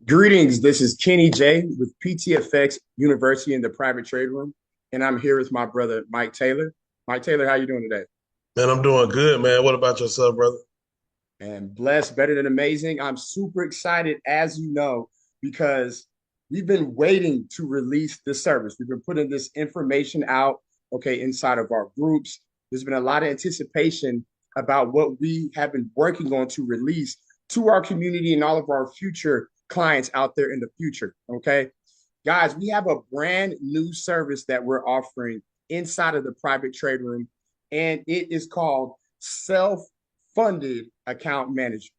Greetings. This is Kenny J with PTFX University in the private trade room, and I'm here with my brother Mike Taylor. Mike Taylor, how you doing today? Man, I'm doing good, man. What about yourself, brother? And blessed, better than amazing. I'm super excited, as you know, because we've been waiting to release this service. We've been putting this information out, okay, inside of our groups. There's been a lot of anticipation about what we have been working on to release to our community and all of our future clients out there in the future, okay? Guys, we have a brand new service that we're offering inside of the private trade room, and it is called self-funded account management.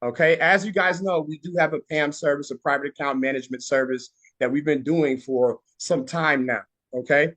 Okay, as you guys know, we do have a PAM service, a private account management service that we've been doing for some time now. Okay,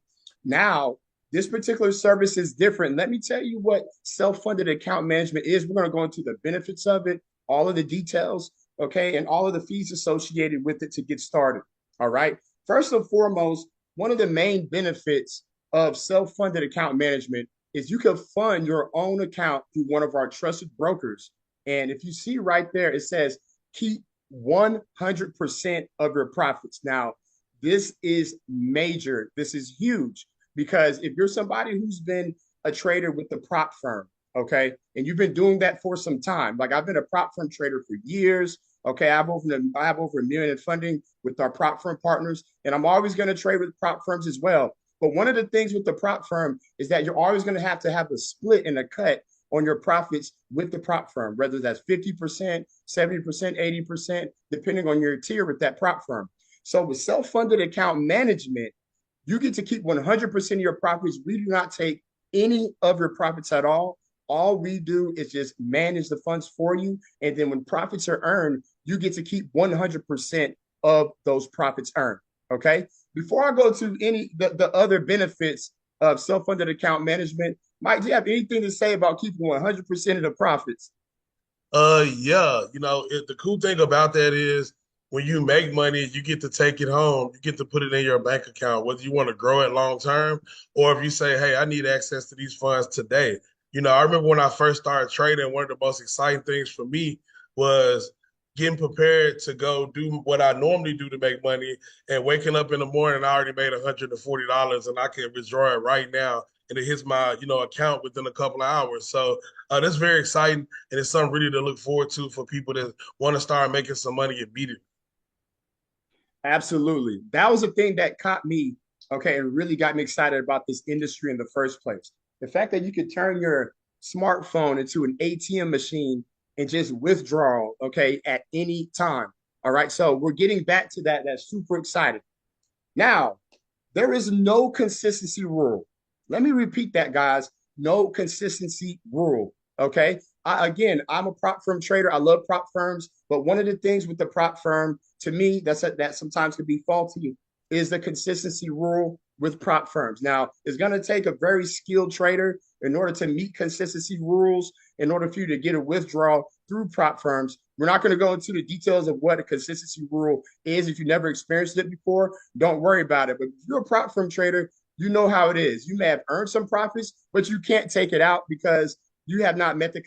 now this particular service is different. Let me tell you what self-funded account management is. We're going to go into the benefits of it, all of the details, okay, and all of the fees associated with it to get started. All right. First and foremost, one of the main benefits of self-funded account management is you can fund your own account through one of our trusted brokers. And if you see right there, it says keep 100% of your profits. Now, this is major. This is huge because if you're somebody who's been a trader with the prop firm, okay, and you've been doing that for some time, like I've been a prop firm trader for years. Okay, I have over $1 million in funding with our prop firm partners, and I'm always going to trade with prop firms as well. But one of the things with the prop firm is that you're always going to have a split and a cut on your profits with the prop firm, whether that's 50%, 70%, 80%, depending on your tier with that prop firm. So with self-funded account management, you get to keep 100% of your profits. We do not take any of your profits at all. All we do is just manage the funds for you. And then when profits are earned, you get to keep 100% of those profits earned. Okay. Before I go to the other benefits of self-funded account management, Mike, do you have anything to say about keeping 100% of the profits? Yeah, the cool thing about that is when you make money, you get to take it home. You get to put it in your bank account, whether you want to grow it long term or if you say, hey, I need access to these funds today. I remember when I first started trading, one of the most exciting things for me was getting prepared to go do what I normally do to make money and waking up in the morning, I already made $140 and I can withdraw it right now and it hits my, account within a couple of hours. So that's very exciting, and it's something really to look forward to for people that want to start making some money immediately. Absolutely. That was the thing that caught me, okay, and really got me excited about this industry in the first place. The fact that you could turn your smartphone into an ATM machine and just withdraw, okay, at any time. All right. So we're getting back to that. That's super exciting. Now, there is no consistency rule. Let me repeat that, guys. No consistency rule. Okay. Again, I'm a prop firm trader. I love prop firms, but one of the things with the prop firm, to me, that sometimes could be faulty, is the consistency rule with prop firms. Now, it's going to take a very skilled trader in order to meet consistency rules, in order for you to get a withdrawal through prop firms. We're not going to go into the details of what a consistency rule is. If you never experienced it before, don't worry about it. But if you're a prop firm trader, you know how it is. You may have earned some profits, but you can't take it out because you have not met the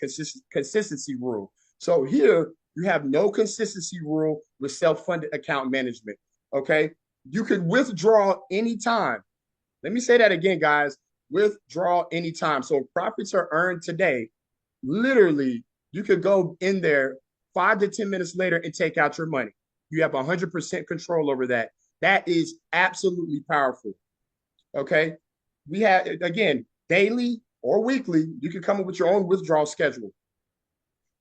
consistency rule. So here you have no consistency rule with self-funded account management. Okay. You could withdraw anytime. Let me say that again, guys. Withdraw anytime. So if profits are earned today, literally, you could go in there 5 to 10 minutes later and take out your money. You have 100% control over that. That is absolutely powerful. Okay. We have, again, daily or weekly, you can come up with your own withdrawal schedule.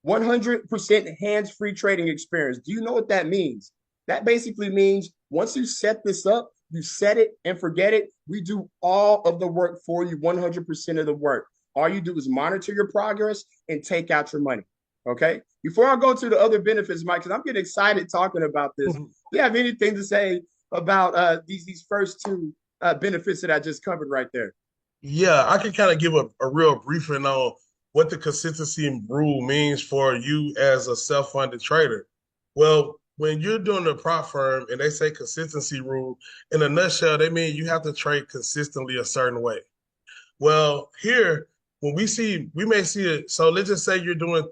100% hands free trading experience. Do you know what that means? That basically means once you set this up, you set it and forget it. We do all of the work for you, 100% of the work. All you do is monitor your progress and take out your money. Okay. Before I go to the other benefits, Mike, because I'm getting excited talking about this, do you have anything to say about these first two benefits that I just covered right there? Yeah, I can kind of give a real briefing on what the consistency rule means for you as a self-funded trader. Well, when you're doing the prop firm and they say consistency rule, in a nutshell, they mean you have to trade consistently a certain way. Well, here, when we may see it. So let's just say you're doing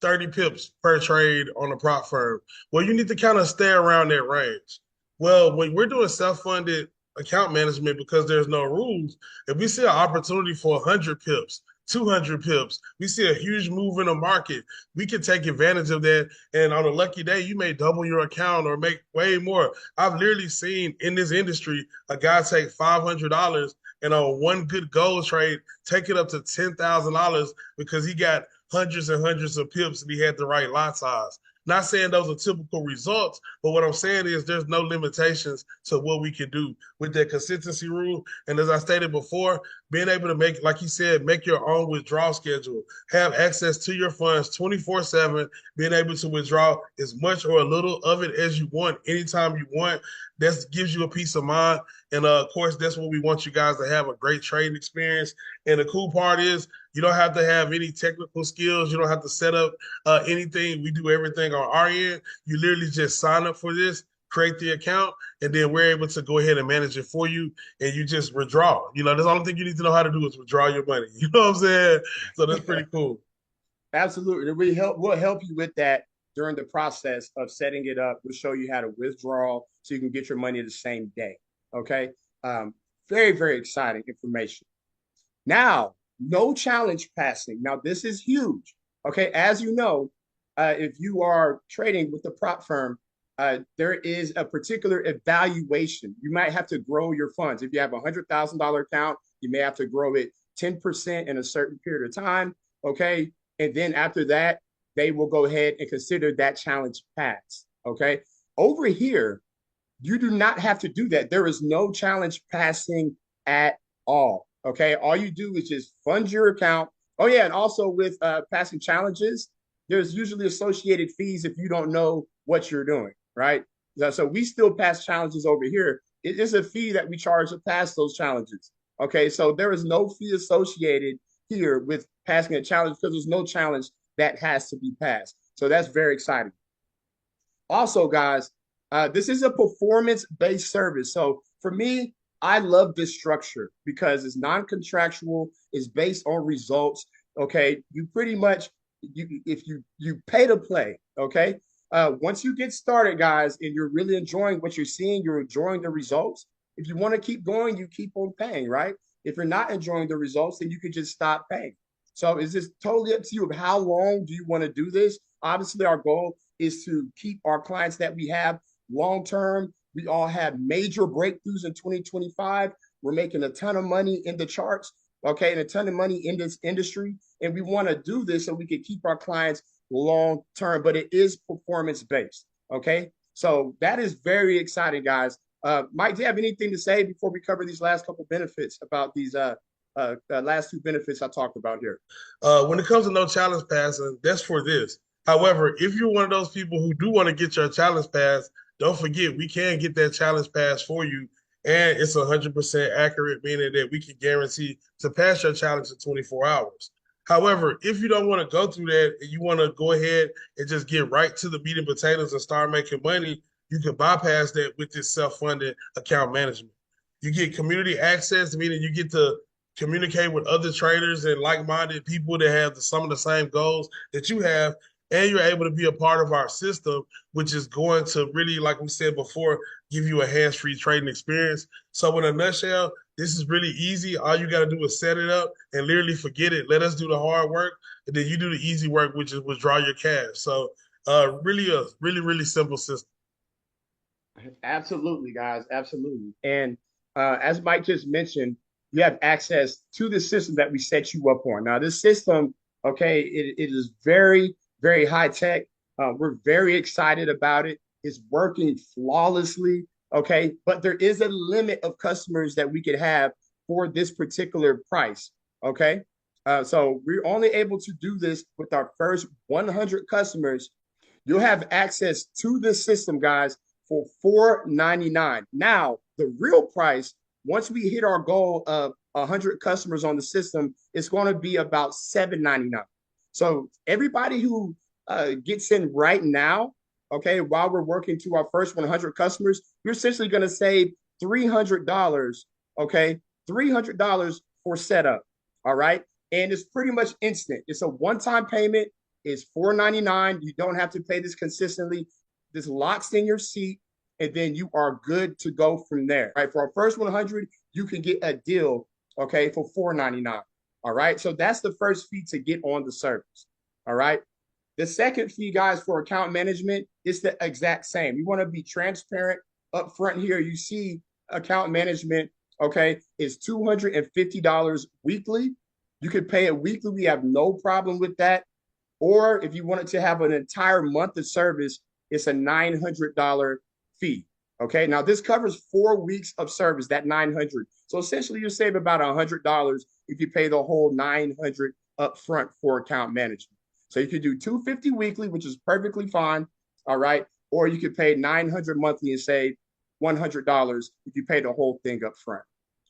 30 pips per trade on a prop firm. Well, you need to kind of stay around that range. Well, when we're doing self-funded account management because there's no rules, if we see an opportunity for 100 pips, 200 pips, we see a huge move in the market, we can take advantage of that. And on a lucky day, you may double your account or make way more. I've literally seen in this industry a guy take $500 and on one good gold trade, take it up to $10,000 because he got hundreds and hundreds of pips and he had the right lot size. Not saying those are typical results, but what I'm saying is there's no limitations to what we can do with that consistency rule. And as I stated before, being able to make, like you said, make your own withdrawal schedule, have access to your funds 24/7, being able to withdraw as much or a little of it as you want, anytime you want. That gives you a peace of mind. And of course, that's what we want you guys to have, a great trading experience. And the cool part is you don't have to have any technical skills. You don't have to set up anything. We do everything on our end. You literally just sign up for this, create the account, and then we're able to go ahead and manage it for you. And you just withdraw. That's the only thing you need to know how to do is withdraw your money. You know what I'm saying? So that's pretty cool. Absolutely. We'll help you with that during the process of setting it up. We'll show you how to withdraw so you can get your money the same day. Okay. Very, very exciting information. Now, no challenge passing. Now, this is huge. Okay. As you know, if you are trading with a prop firm, there is a particular evaluation. You might have to grow your funds. If you have a $100,000 account, you may have to grow it 10% in a certain period of time. Okay. And then after that, they will go ahead and consider that challenge passed. Okay. Over here, you do not have to do that. There is no challenge passing at all. Okay. All you do is just fund your account. Oh, yeah. And also with passing challenges, there's usually associated fees if you don't know what you're doing. Right. So we still pass challenges over here. It is a fee that we charge to pass those challenges. Okay. So there is no fee associated here with passing a challenge because there's no challenge that has to be passed. So that's very exciting. Also, guys, this is a performance-based service. So for me, I love this structure because it's non-contractual, it's based on results. Okay, you pretty much if you pay to play. Okay, once you get started, guys, and you're really enjoying what you're seeing, you're enjoying the results. If you want to keep going, you keep on paying, right? If you're not enjoying the results, then you could just stop paying. So it's just totally up to you of how long do you want to do this. Obviously, our goal is to keep our clients that we have long term. We all had major breakthroughs in 2025. We're making a ton of money in the charts, okay, and a ton of money in this industry. And we want to do this so we can keep our clients long term, but it is performance based, okay? So that is very exciting, guys. Mike, do you have anything to say before we cover these last couple benefits about these last two benefits I talked about here? When it comes to no challenge passing, that's for this. However, if you're one of those people who do want to get your challenge pass, don't forget we can get that challenge pass for you, and it's 100% accurate, meaning that we can guarantee to pass your challenge in 24 hours. However, if you don't want to go through that and you want to go ahead and just get right to the meat and potatoes and start making money, you can bypass that with this self-funded account management. You get community access, meaning you get to communicate with other traders and like-minded people that have some of the same goals that you have, and you're able to be a part of our system, which is going to really, like we said before, give you a hands-free trading experience. So in a nutshell, this is really easy. All you got to do is set it up and literally forget it. Let us do the hard work, and then you do the easy work, which is withdraw your cash. So really a really simple system. Absolutely, guys. Absolutely. And as Mike just mentioned, you have access to the system that we set you up on. Now, this system, okay, it is very, very high tech. We're very excited about it. It's working flawlessly, okay? But there is a limit of customers that we could have for this particular price, okay? So we're only able to do this with our first 100 customers. You'll have access to this system, guys, for $4.99. Now, the real price, once we hit our goal of 100 customers on the system, it's going to be about $7.99. So everybody who gets in right now, okay, while we're working to our first 100 customers, you're essentially going to save $300, okay, $300 for setup, all right? And it's pretty much instant. It's a one-time payment. is $4.99. You don't have to pay this consistently. This locks in your seat, and then you are good to go from there. Right? For our first 100, you can get a deal, okay, for $4.99. All right. So that's the first fee to get on the service. All right. The second fee, guys, for account management is the exact same. You want to be transparent up front here. You see account management, okay, is $250 weekly. You could pay it weekly. We have no problem with that. Or if you wanted to have an entire month of service, it's a $900 fee. Okay. Now this covers 4 weeks of service, that 900. So essentially you save about $100 if you pay the whole 900 up front for account management. So you could do 250 weekly, which is perfectly fine. All right. Or you could pay 900 monthly and save $100 if you pay the whole thing up front.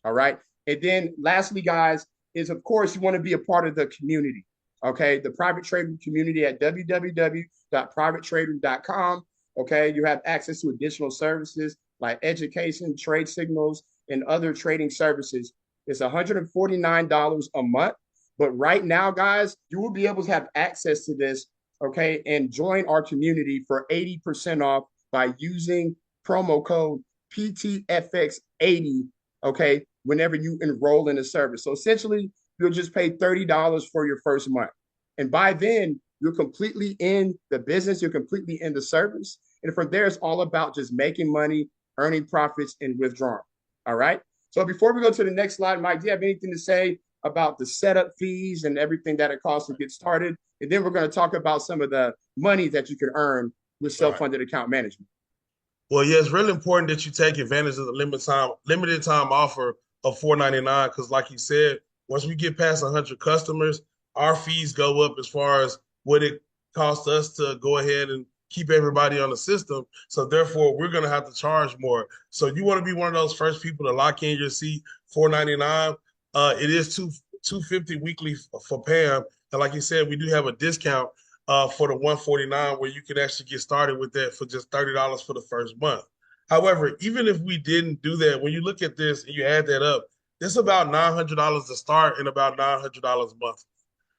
All right. And then lastly, guys, is of course you want to be a part of the community. Okay. The private trading community at www.privatetraderoom.com. Okay. You have access to additional services like education, trade signals, and other trading services. It's $149 a month. But right now, guys, you will be able to have access to this, okay, and join our community for 80% off by using promo code PTFX80, okay, whenever you enroll in the service. So essentially, you'll just pay $30 for your first month. And by then, you're completely in the business, you're completely in the service. And from there, it's all about just making money, earning profits, and withdrawing. All right. So before we go to the next slide, Mike, do you have anything to say about the setup fees and everything that it costs to get started? And then we're going to talk about some of the money that you can earn with Right. self-funded account management. Well, yeah, it's really important that you take advantage of the limited time offer of $4.99 because, like you said, once we get past 100 customers, our fees go up as far as what it costs us to go ahead and keep everybody on the system. So therefore, we're going to have to charge more. So you want to be one of those first people to lock in your seat. $4.99. It is $250 weekly for Pam, and like you said, we do have a discount for the 149 where you can actually get started with that for just $30 for the first month. However, even if we didn't do that, when you look at this and you add that up, it's about $900 to start and about $900 a month.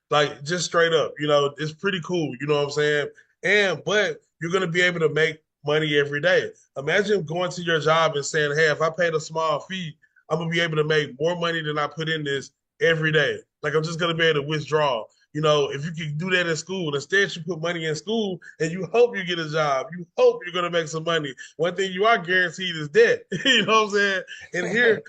Like just straight up, it's pretty cool. You know what I'm saying? But you're gonna be able to make money every day. Imagine going to your job and saying, "Hey, if I paid a small fee, I'm gonna be able to make more money than I put in this every day. Like I'm just gonna be able to withdraw." If you can do that in school, instead you put money in school and you hope you get a job. You hope you're gonna make some money. One thing you are guaranteed is debt. You know what I'm saying? And here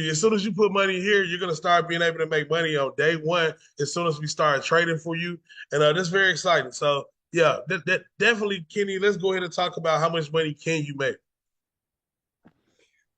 as soon as you put money here, you're gonna start being able to make money on day one. As soon as we start trading for you, and that's very exciting. So yeah, that definitely, Kenny. Let's go ahead and talk about how much money can you make.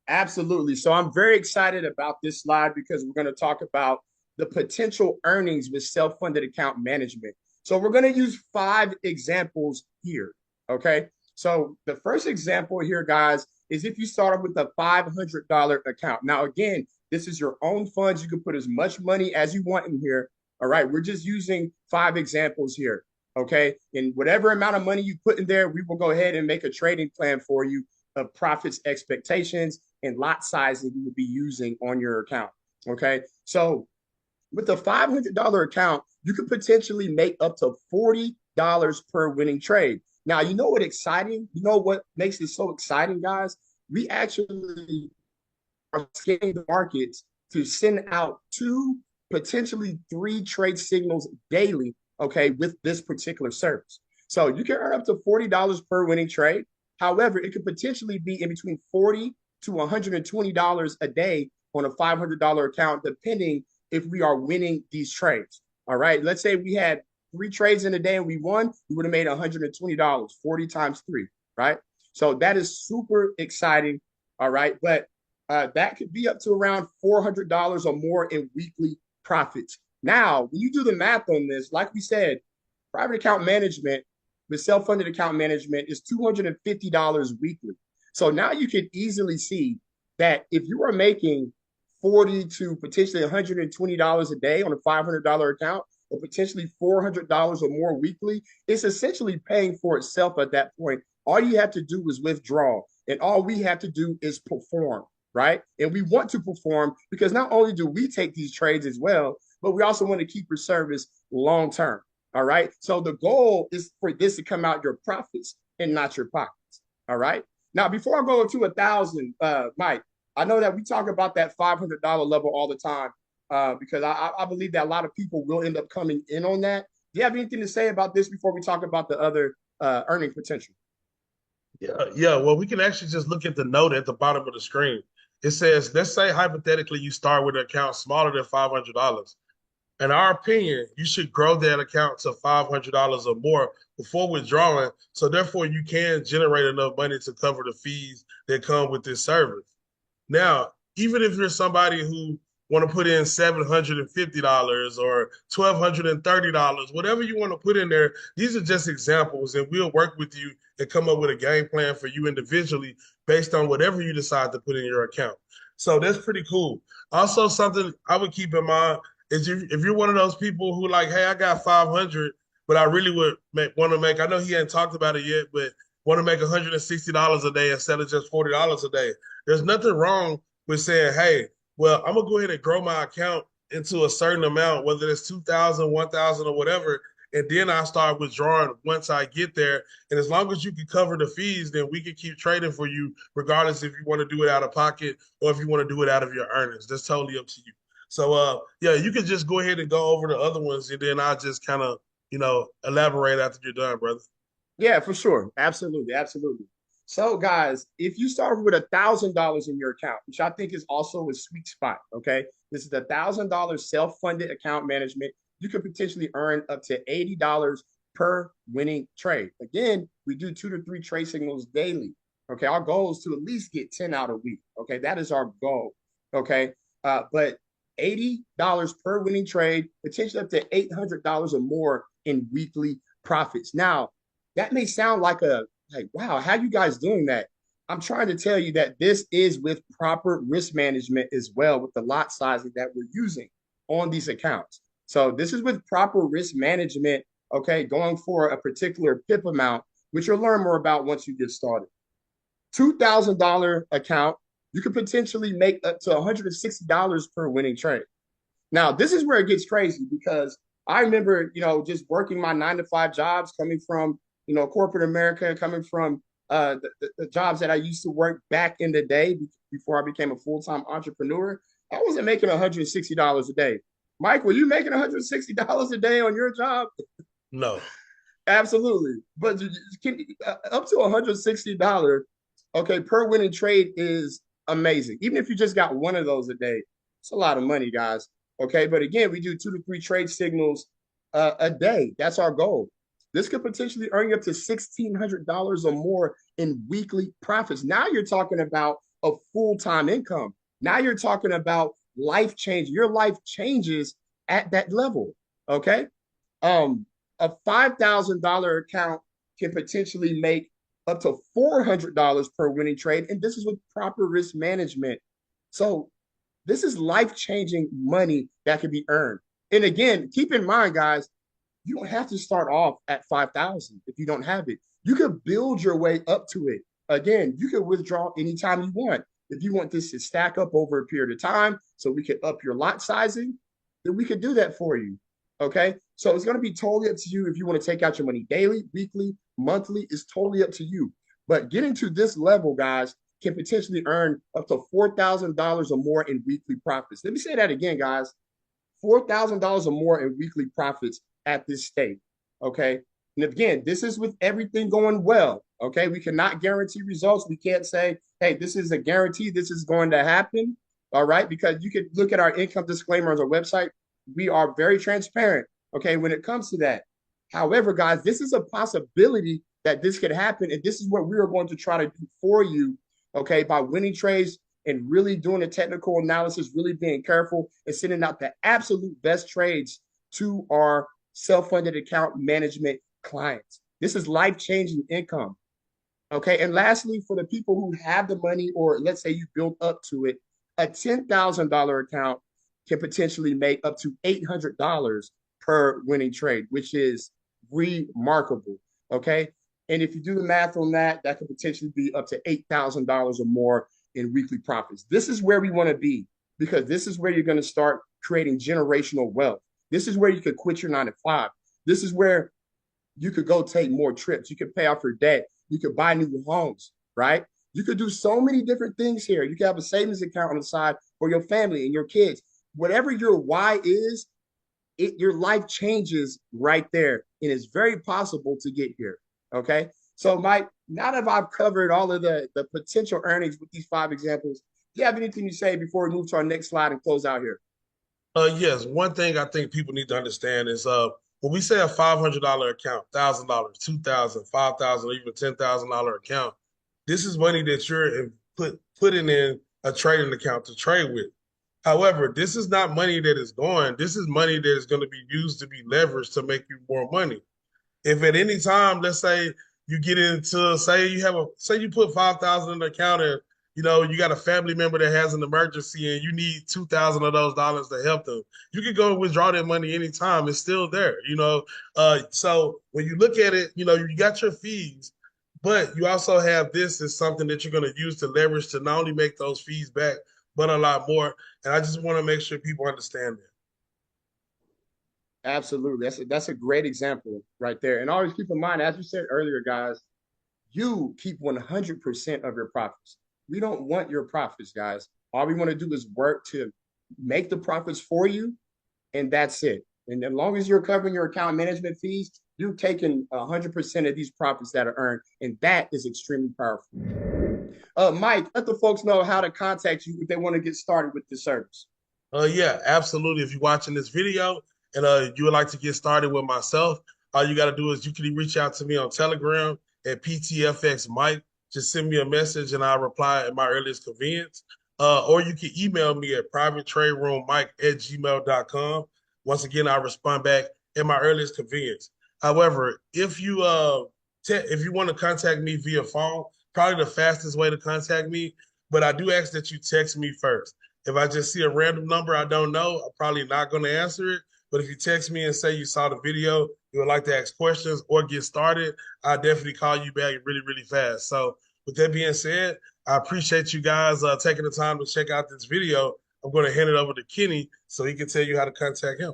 Absolutely. So I'm very excited about this slide because we're going to talk about the potential earnings with self-funded account management. So we're going to use 5 examples here. Okay. So the first example here, guys, is if you start with a $500 account. Now, again, this is your own funds. You can put as much money as you want in here. All right. We're just using 5 examples here. Okay. And whatever amount of money you put in there, we will go ahead and make a trading plan for you of profits expectations and lot size that you would be using on your account. Okay. So with a $500 account, you could potentially make up to $40 per winning trade. Now, you know what exciting? You know what makes it so exciting, guys? We actually are scanning the markets to send out 2, potentially 3 trade signals daily, okay, with this particular service. So you can earn up to $40 per winning trade. However, it could potentially be in between $40 to $120 a day on a $500 account, depending if we are winning these trades. All right. Let's say we had 3 trades in a day and we won, we would have made $120, 40 times 3. Right. So that is super exciting. All right. But that could be up to around $400 or more in weekly profits. Now, when you do the math on this, like we said, private account management with self-funded account management is $250 weekly. So now you can easily see that if you are making $40 to potentially $120 a day on a $500 account, or potentially $400 or more weekly, it's essentially paying for itself at that point. All you have to do is withdraw, and all we have to do is perform, right? And we want to perform because not only do we take these trades as well, but we also want to keep your service long term. All right. So the goal is for this to come out your profits and not your pockets. All right. Now, before I go to 1,000, Mike, I know that we talk about that $500 level all the time because I believe that a lot of people will end up coming in on that. Do you have anything to say about this before we talk about the other earning potential? Yeah, yeah. Well, we can actually just look at the note at the bottom of the screen. It says, let's say hypothetically you start with an account smaller than $500. In our opinion, you should grow that account to $500 or more before withdrawing. So therefore, you can generate enough money to cover the fees that come with this service. Now, even if you're somebody who want to put in $750 or $1,230, whatever you want to put in there, these are just examples, and we'll work with you and come up with a game plan for you individually based on whatever you decide to put in your account. So that's pretty cool. Also, something I would keep in mind is if you're one of those people who like, hey, I got 500, but I really would want to make. I know he hadn't talked about it yet, but want to make $160 a day instead of just $40 a day. There's nothing wrong with saying, hey, well, I'm gonna go ahead and grow my account into a certain amount, whether it's 2,000, 1,000, or whatever, and then I start withdrawing once I get there. And as long as you can cover the fees, then we can keep trading for you, regardless if you want to do it out of pocket or if you want to do it out of your earnings. That's totally up to you. So, yeah, you can just go ahead and go over the other ones, and then I'll just kind of, elaborate after you're done, brother. Yeah, for sure. Absolutely. Absolutely. So, guys, if you start with $1,000 in your account, which I think is also a sweet spot, okay? This is $1,000 self-funded account management. You could potentially earn up to $80 per winning trade. Again, we do 2 to 3 trade signals daily. Okay, our goal is to at least get 10 out a week. Okay, that is our goal. Okay, but $80 per winning trade, potentially up to $800 or more in weekly profits. Now, that may sound like, wow, how you guys doing that? I'm trying to tell you that this is with proper risk management as well, with the lot sizing that we're using on these accounts. So this is with proper risk management, okay, going for a particular PIP amount, which you'll learn more about once you get started. $2,000 account, you could potentially make up to $160 per winning trade. Now, this is where it gets crazy because I remember, just working my 9 to 5 jobs, coming from, corporate America, coming from the jobs that I used to work back in the day before I became a full-time entrepreneur. I wasn't making $160 a day. Mike, were you making $160 a day on your job? No. Absolutely. But up to $160, okay, per winning trade is amazing. Even if you just got one of those a day, it's a lot of money, guys. Okay. But again, we do 2 to 3 trade signals a day. That's our goal. This could potentially earn you up to $1,600 or more in weekly profits. Now you're talking about a full-time income. Now you're talking about life change. Your life changes at that level. Okay. A $5,000 account can potentially make up to $400 per winning trade. And this is with proper risk management. So this is life-changing money that can be earned. And again, keep in mind, guys, you don't have to start off at 5,000 if you don't have it. You could build your way up to it. Again, you can withdraw anytime you want. If you want this to stack up over a period of time so we could up your lot sizing, then we could do that for you. Okay. So it's going to be totally up to you if you want to take out your money daily, weekly, monthly. It's totally up to you. But getting to this level, guys, can potentially earn up to $4,000 or more in weekly profits. Let me say that again, guys. $4,000 or more in weekly profits at this state. Okay. And again, this is with everything going well. Okay. We cannot guarantee results. We can't say, hey, this is a guarantee. This is going to happen. All right. Because you could look at our income disclaimer on our website. We are very transparent. Okay. When it comes to that. However, guys, this is a possibility that this could happen. And this is what we are going to try to do for you. Okay. By winning trades and really doing a technical analysis, really being careful and sending out the absolute best trades to our self-funded account management clients. This is life-changing income. Okay. And lastly, for the people who have the money, or let's say you build up to it, a $10,000 account can potentially make up to $800 per winning trade, which is remarkable. Okay. And if you do the math on that, that could potentially be up to $8,000 or more in weekly profits. This is where we want to be because this is where you're going to start creating generational wealth. This is where you could quit your 9 to 5. This is where you could go take more trips. You could pay off your debt. You could buy new homes, right? You could do so many different things here. You could have a savings account on the side for your family and your kids. Whatever your why is, your life changes right there. And it's very possible to get here. Okay. So, Mike, now that I've covered all of the potential earnings with these 5 examples, do you have anything to say before we move to our next slide and close out here? Yes, one thing I think people need to understand is when we say a $500 account, $1,000, 2,000, 5,000, or even $10,000 account, this is money that you're putting in a trading account to trade with. However, this is not money that is going. This is money that is going to be used to be leveraged to make you more money. If at any time, let's say you get into, say you put 5,000 in the account and you got a family member that has an emergency and you need 2,000 of those dollars to help them, you can go and withdraw that money anytime. It's still there. So when you look at it, you got your fees, but you also have this as something that you're going to use to leverage to not only make those fees back, but a lot more. And I just want to make sure people understand that. Absolutely. That's a great example right there. And always keep in mind, as you said earlier, guys, you keep 100% of your profits. We don't want your profits, guys. All we want to do is work to make the profits for you, and that's it. And as long as you're covering your account management fees, you're taking 100% of these profits that are earned, and that is extremely powerful. Mike, let the folks know how to contact you if they want to get started with this service. Yeah, absolutely. If you're watching this video and you would like to get started with myself, all you got to do is you can reach out to me on Telegram at PTFX Mike. Just send me a message and I'll reply at my earliest convenience. Or you can email me at privatetraderoommike@gmail.com. Once again, I'll respond back at my earliest convenience. However, if you want to contact me via phone, probably the fastest way to contact me, but I do ask that you text me first. If I just see a random number I don't know, I'm probably not going to answer it. But if you text me and say you saw the video, you would like to ask questions or get started, I'll definitely call you back really, really fast. So with that being said, I appreciate you guys taking the time to check out this video. I'm going to hand it over to Kenny so he can tell you how to contact him.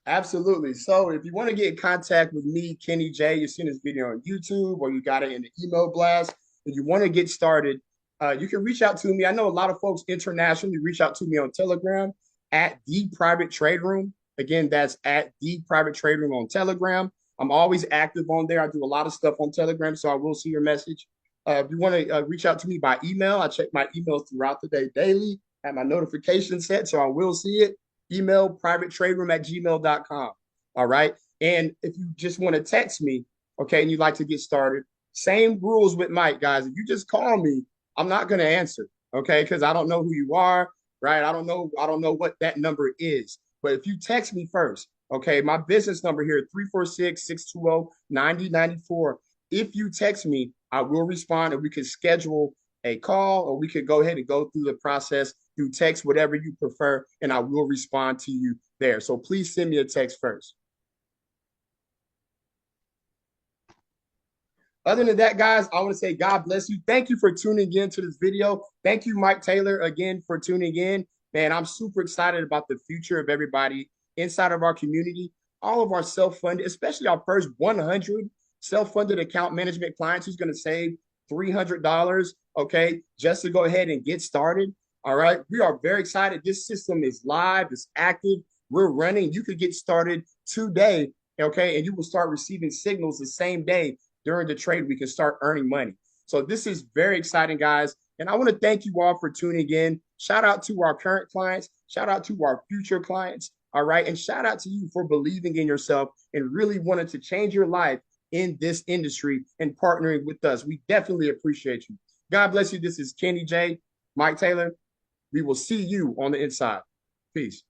Absolutely. So if you want to get in contact with me, Kenny J, you've seen this video on YouTube or you got it in the email blast, and you want to get started, you can reach out to me. I know a lot of folks internationally reach out to me on Telegram at the Private Trade Room. Again, that's at the Private Trade Room on Telegram. I'm always active on there. I do a lot of stuff on Telegram, so I will see your message. If you want to reach out to me by email, I check my emails throughout the day daily, have my notifications set, so I will see it. Email privatetraderoom@gmail.com. All right. And if you just want to text me, okay, and you'd like to get started, same rules with Mike, guys. If you just call me, I'm not going to answer, okay, because I don't know who you are, right? I don't know what that number is. But if you text me first, okay, my business number here, 346-620-9094. If you text me, I will respond and we can schedule a call or we could go ahead and go through the process through text, whatever you prefer, and I will respond to you there. So please send me a text first. Other than that, guys, I want to say God bless you. Thank you for tuning in to this video. Thank you, Mike Taylor, again for tuning in. Man, I'm super excited about the future of everybody inside of our community, all of our self-funded, especially our first 100 self-funded account management clients who's going to save $300, okay, just to go ahead and get started. All right. We are very excited. This system is live, it's active. We're running. You could get started today, okay, and you will start receiving signals the same day during the trade. We can start earning money. So this is very exciting, guys. And I want to thank you all for tuning in. Shout out to our current clients. Shout out to our future clients. All right. And shout out to you for believing in yourself and really wanting to change your life in this industry and partnering with us. We definitely appreciate you. God bless you. This is Kenny J, Mike Taylor. We will see you on the inside. Peace.